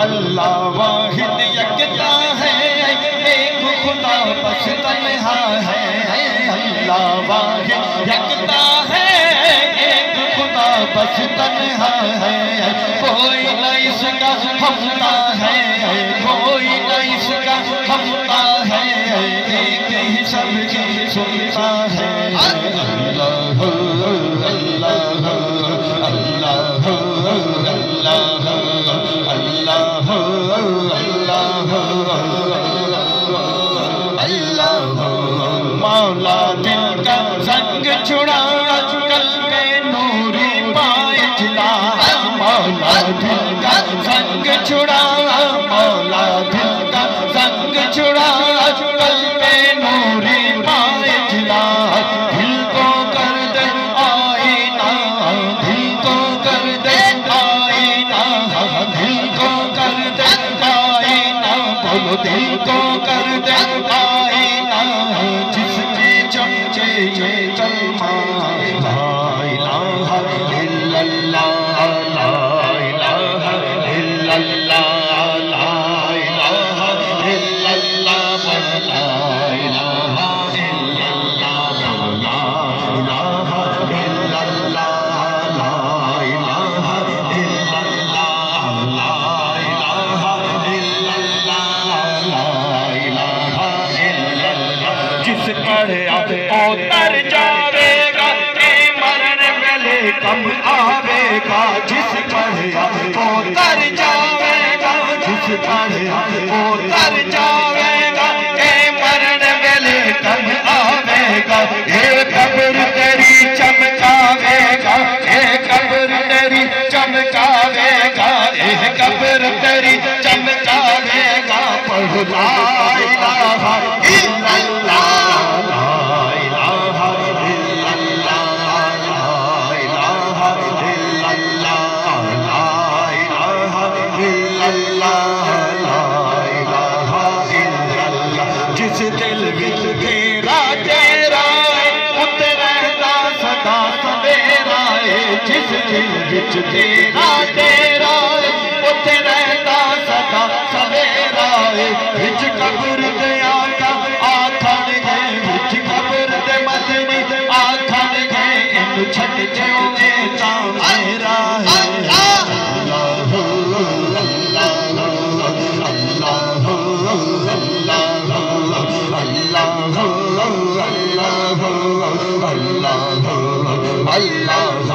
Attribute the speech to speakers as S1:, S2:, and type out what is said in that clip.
S1: اللہ واحد یکتا ہے ایک خدا بس تنہا ہے اللہ واحد یکتا ہے ایک خدا بس تنہا ہے کوئی نہ اس کا ہمتا ہے کوئی نہ اس کا ہمتا ہے ایک ہی سب کی سنتا ہے اللہ اللہ اللہ اللہ اللہ مولا دل کا زنگ چھڑا قلب نوری پائے جلا مولا دل کا زنگ چھڑا مولا دل کا زنگ چھڑا قلب نوری پائے جلا دل کو کر دے آئینہ دل کو کر دے آئینہ دل کو کر دے آئینہ بولو دل کو کر دے آئینہ جس کے چمچے یہ کلمہ لا الہ الا اللہ لا الہ الا اللہ لا الہ الا اللہ لا الہ الا اللہ لا الہ الا اللہ لا الہ الا اللہ لا الہ الا اللہ لا الہ الا اللہ جس پڑھے اتر جاوے گا مرنے پہلے کم آوے گا جس پڑھے اتر جاوے گا جس پڑھے اتر جاوے گا مرنے پہلے کم آوے گا یہ قبر تیری چمکاوے گا یہ قبر تیری چمکاوے گا یہ قبر تیری چمکاوے گا پڑھ لا الہ الا اللہ جس دل وچ تیرا تیرا اتے رہتا سدا سویرا جس دل وچ تیرا تیرا اتے رہتا سدا سویرا وچ قبر دے آقا آکھن گے وچ قبر دے مدنی آکھن گے اینو چھڈ جیو اے تاں میرا ہے اللہ